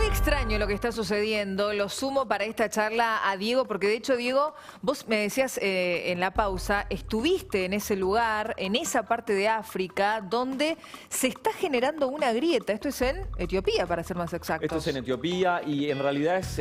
extraño lo que está sucediendo. Lo sumo para esta charla a Diego, porque de hecho, Diego, vos me decías en la pausa, estuviste en ese lugar, en esa parte de África, donde se está generando una grieta. Esto es en Etiopía, para ser más exactos. Esto es en Etiopía y en realidad es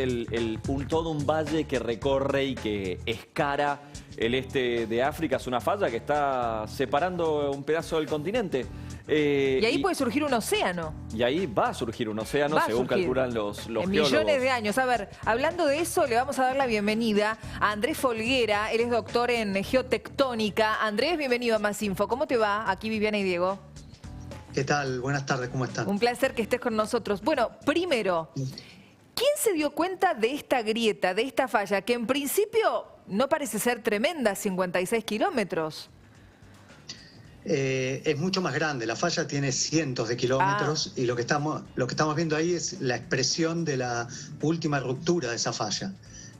todo un valle que recorre y que escara el este de África. Es una falla que está separando un pedazo del continente. Y ahí puede surgir un océano. Y ahí va a surgir un océano, según calculan los geólogos. Millones de años. A ver, hablando de eso, le vamos a dar la bienvenida a Andrés Folguera. Él es doctor en geotectónica. Andrés, bienvenido a Más Info. ¿Cómo te va? Aquí Viviana y Diego. ¿Qué tal? Buenas tardes, ¿cómo están? Un placer que estés con nosotros. Bueno, primero, ¿quién se dio cuenta de esta grieta, de esta falla, que en principio no parece ser tremenda, 56 kilómetros? Es mucho más grande, la falla tiene cientos de kilómetros y lo que estamos viendo ahí es la expresión de la última ruptura de esa falla.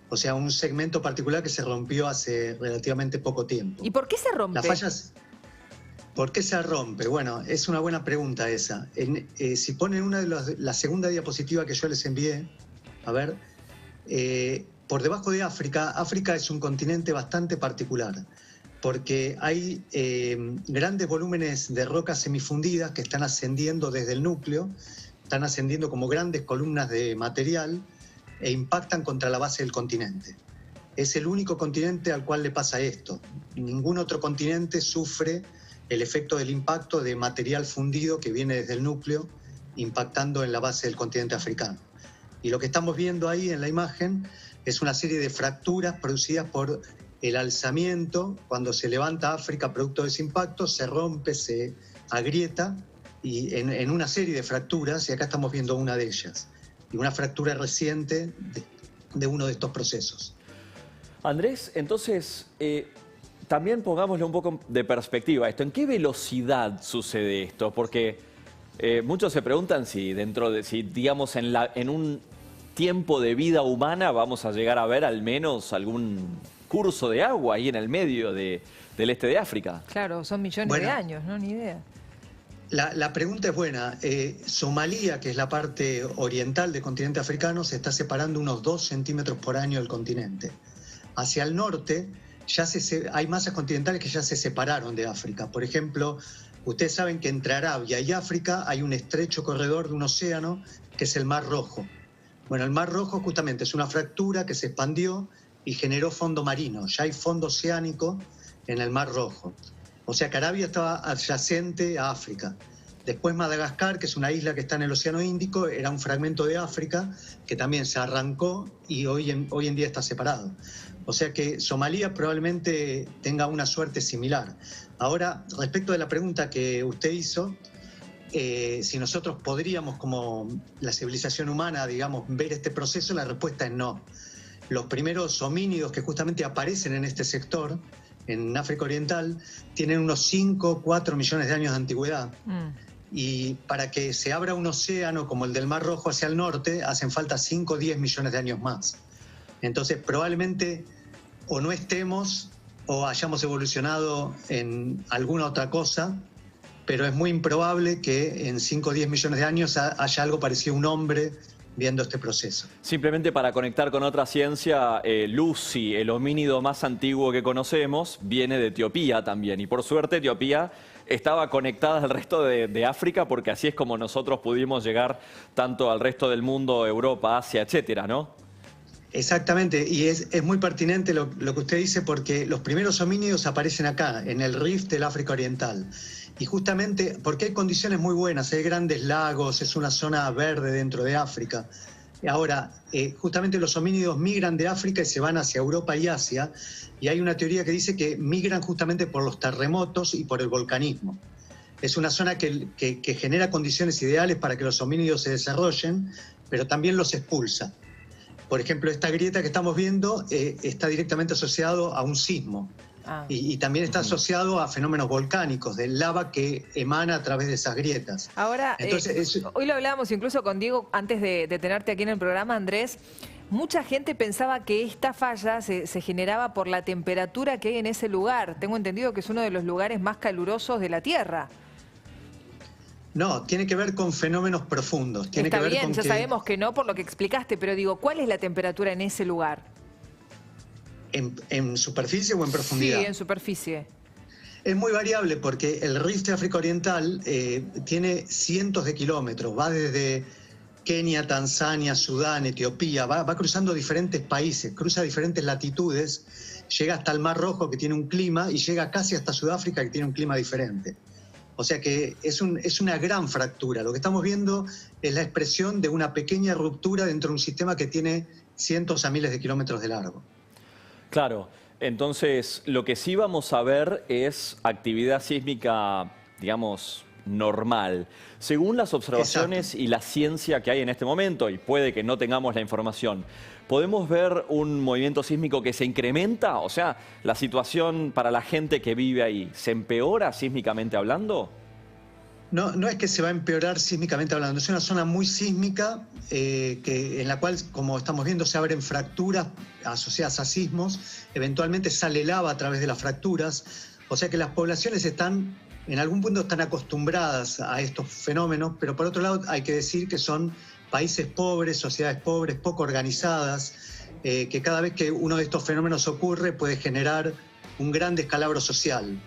O sea, un segmento particular que se rompió hace relativamente poco tiempo. ¿Y por qué se rompe? La falla, ¿por qué se rompe? Bueno, es una buena pregunta esa. Si ponen la segunda diapositiva que yo les envié, a ver, por debajo de África, África es un continente bastante particular, porque hay grandes volúmenes de rocas semifundidas que están ascendiendo desde el núcleo, están ascendiendo como grandes columnas de material e impactan contra la base del continente. Es el único continente al cual le pasa esto. Ningún otro continente sufre el efecto del impacto de material fundido que viene desde el núcleo, impactando en la base del continente africano. Y lo que estamos viendo ahí en la imagen es una serie de fracturas producidas por el alzamiento. Cuando se levanta África producto de ese impacto, se rompe, se agrieta y en una serie de fracturas, y acá estamos viendo una de ellas, y una fractura reciente de uno de estos procesos. Andrés, entonces, también pongámosle un poco de perspectiva esto. ¿En qué velocidad sucede esto? Porque muchos se preguntan si digamos, en un tiempo de vida humana vamos a llegar a ver al menos algún curso de agua ahí en el medio del este de África. Claro, son millones de años, ¿no? Ni idea. La pregunta es buena. Somalia, que es la parte oriental del continente africano, se está separando unos 2 centímetros por año del continente. Hacia el norte hay masas continentales que ya se separaron de África. Por ejemplo, ustedes saben que entre Arabia y África hay un estrecho corredor de un océano que es el Mar Rojo. Bueno, el Mar Rojo justamente es una fractura que se expandió y generó fondo marino. Ya hay fondo oceánico en el Mar Rojo. O sea que Arabia estaba adyacente a África. Después Madagascar, que es una isla que está en el Océano Índico, era un fragmento de África que también se arrancó y hoy en día está separado. O sea que Somalia probablemente tenga una suerte similar. Ahora, respecto de la pregunta que usted hizo, si nosotros podríamos, como la civilización humana, digamos, ver este proceso, la respuesta es no. Los primeros homínidos que justamente aparecen en este sector, en África Oriental, tienen unos 5 o 4 millones de años de antigüedad. Y para que se abra un océano como el del Mar Rojo hacia el norte, hacen falta 5 o 10 millones de años más. Entonces, probablemente o no estemos o hayamos evolucionado en alguna otra cosa, pero es muy improbable que en 5 o 10 millones de años haya algo parecido a un hombre viendo este proceso. Simplemente para conectar con otra ciencia, Lucy, el homínido más antiguo que conocemos, viene de Etiopía también. Y por suerte Etiopía estaba conectada al resto de África, porque así es como nosotros pudimos llegar tanto al resto del mundo, Europa, Asia, etcétera, ¿no? Exactamente, y es muy pertinente lo que usted dice, porque los primeros homínidos aparecen acá, en el rift del África Oriental. Y justamente porque hay condiciones muy buenas, hay grandes lagos, es una zona verde dentro de África. Ahora, justamente los homínidos migran de África y se van hacia Europa y Asia, y hay una teoría que dice que migran justamente por los terremotos y por el volcanismo. Es una zona que genera condiciones ideales para que los homínidos se desarrollen, pero también los expulsa. Por ejemplo, esta grieta que estamos viendo está directamente asociado a un sismo. Y también está asociado a fenómenos volcánicos, de lava que emana a través de esas grietas. Ahora, entonces, hoy lo hablábamos incluso con Diego antes de tenerte aquí en el programa, Andrés. Mucha gente pensaba que esta falla se generaba por la temperatura que hay en ese lugar. Tengo entendido que es uno de los lugares más calurosos de la Tierra. No, tiene que ver con fenómenos profundos. Tiene Está que ver bien, con ya sabemos que no por lo que explicaste, pero digo, ¿cuál es la temperatura en ese lugar? ¿En superficie o en profundidad? Sí, en superficie. Es muy variable porque el Rift de África Oriental tiene cientos de kilómetros, va desde Kenia, Tanzania, Sudán, Etiopía, va cruzando diferentes países, cruza diferentes latitudes, llega hasta el Mar Rojo que tiene un clima y llega casi hasta Sudáfrica que tiene un clima diferente. O sea que es una gran fractura. Lo que estamos viendo es la expresión de una pequeña ruptura dentro de un sistema que tiene cientos a miles de kilómetros de largo. Claro, entonces lo que sí vamos a ver es actividad sísmica, digamos, normal. Según las observaciones y la ciencia que hay en este momento, y puede que no tengamos la información, ¿podemos ver un movimiento sísmico que se incrementa? O sea, ¿la situación para la gente que vive ahí se empeora sísmicamente hablando? No es que se va a empeorar sísmicamente hablando, es una zona muy sísmica en la cual, como estamos viendo, se abren fracturas asociadas a sismos, eventualmente sale lava a través de las fracturas, o sea que las poblaciones en algún punto están acostumbradas a estos fenómenos, pero por otro lado hay que decir que son países pobres, sociedades pobres, poco organizadas, que cada vez que uno de estos fenómenos ocurre puede generar un gran descalabro social.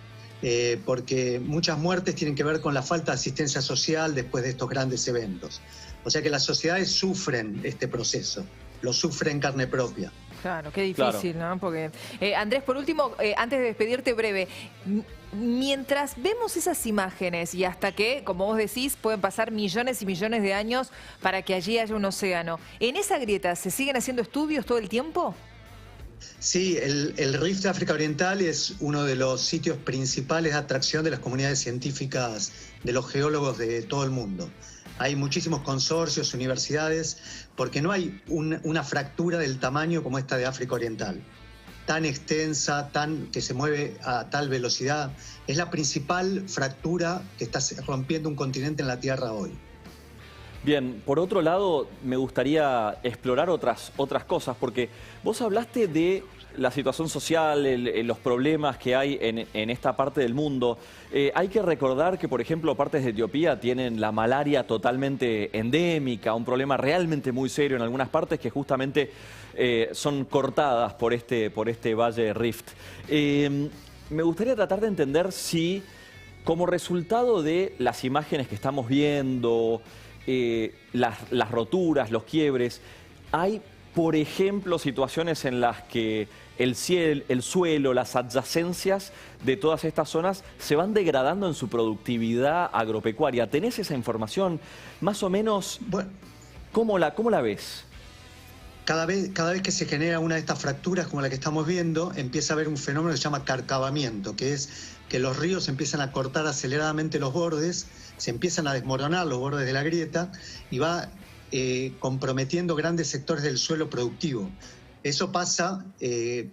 Porque muchas muertes tienen que ver con la falta de asistencia social después de estos grandes eventos. O sea que las sociedades sufren este proceso, lo sufren en carne propia. Claro, qué difícil, Claro. ¿no? Porque, Andrés, por último, antes de despedirte breve, mientras vemos esas imágenes y hasta que, como vos decís, pueden pasar millones y millones de años para que allí haya un océano, ¿en esa grieta se siguen haciendo estudios todo el tiempo? Sí, el Rift de África Oriental es uno de los sitios principales de atracción de las comunidades científicas, de los geólogos de todo el mundo. Hay muchísimos consorcios, universidades, porque no hay una fractura del tamaño como esta de África Oriental. Tan extensa, que se mueve a tal velocidad. Es la principal fractura que está rompiendo un continente en la Tierra hoy. Bien, por otro lado, me gustaría explorar otras cosas, porque vos hablaste de la situación social, los problemas que hay en esta parte del mundo. Hay que recordar que, por ejemplo, partes de Etiopía tienen la malaria totalmente endémica, un problema realmente muy serio en algunas partes que justamente son cortadas por este valle Rift. Me gustaría tratar de entender si, como resultado de las imágenes que estamos viendo, las roturas, los quiebres, hay, por ejemplo, situaciones en las que el suelo, las adyacencias de todas estas zonas se van degradando en su productividad agropecuaria. ¿Tenés esa información? Más o menos, Bueno, ¿cómo la ves? cada vez que se genera una de estas fracturas como la que estamos viendo, empieza a haber un fenómeno que se llama carcavamiento, que es que los ríos empiezan a cortar aceleradamente los bordes, se empiezan a desmoronar los bordes de la grieta y va comprometiendo grandes sectores del suelo productivo. Eso pasa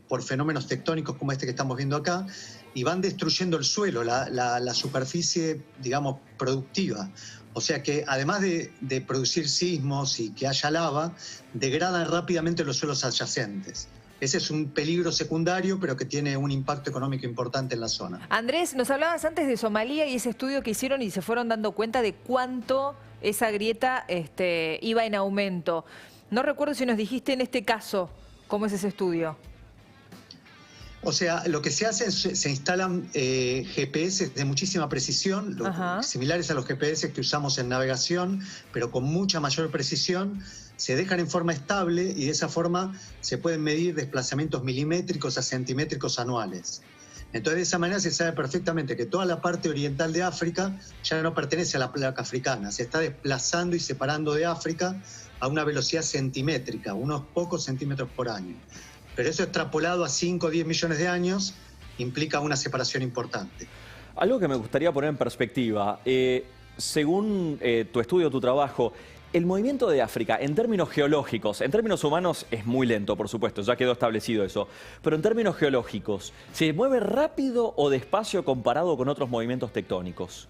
por fenómenos tectónicos como este que estamos viendo acá y van destruyendo el suelo, la superficie, digamos, productiva. O sea que además de producir sismos y que haya lava, degradan rápidamente los suelos adyacentes. Ese es un peligro secundario, pero que tiene un impacto económico importante en la zona. Andrés, nos hablabas antes de Somalia y ese estudio que hicieron y se fueron dando cuenta de cuánto esa grieta iba en aumento. No recuerdo si nos dijiste en este caso cómo es ese estudio. O sea, lo que se hace es se instalan GPS de muchísima precisión, similares a los GPS que usamos en navegación, pero con mucha mayor precisión. Se dejan en forma estable y de esa forma se pueden medir desplazamientos milimétricos a centimétricos anuales. Entonces, de esa manera se sabe perfectamente que toda la parte oriental de África ya no pertenece a la placa africana, se está desplazando y separando de África a una velocidad centimétrica, unos pocos centímetros por año. Pero eso extrapolado a 5 o 10 millones de años implica una separación importante. Algo que me gustaría poner en perspectiva, según tu estudio, tu trabajo, el movimiento de África, en términos geológicos, en términos humanos es muy lento, por supuesto, ya quedó establecido eso, pero en términos geológicos, ¿se mueve rápido o despacio comparado con otros movimientos tectónicos?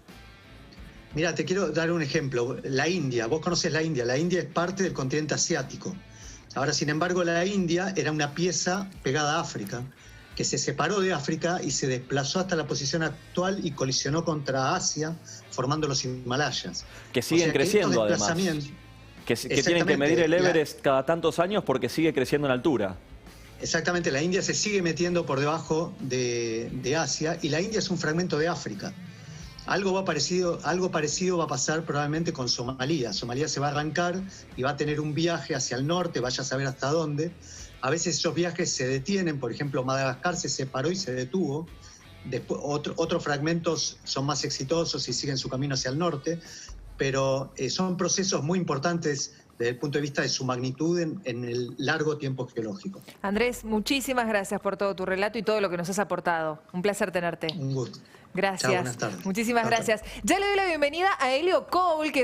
Mira, te quiero dar un ejemplo. La India, vos conocés la India es parte del continente asiático. Ahora, sin embargo, la India era una pieza pegada a África, que se separó de África y se desplazó hasta la posición actual y colisionó contra Asia, formando los Himalayas. Que siguen creciendo, además. Que tienen que medir el Everest cada tantos años porque sigue creciendo en altura. Exactamente, la India se sigue metiendo por debajo de Asia y la India es un fragmento de África. Algo parecido va a pasar probablemente con Somalia. Somalia se va a arrancar y va a tener un viaje hacia el norte, vaya a saber hasta dónde. A veces esos viajes se detienen, por ejemplo, Madagascar se separó y se detuvo. Después, otros fragmentos son más exitosos y siguen su camino hacia el norte, pero son procesos muy importantes desde el punto de vista de su magnitud en el largo tiempo geológico. Andrés, muchísimas gracias por todo tu relato y todo lo que nos has aportado. Un placer tenerte. Un gusto. Gracias. Chao, buenas tardes. Muchísimas gracias. Ya le doy la bienvenida a Helio Cole, que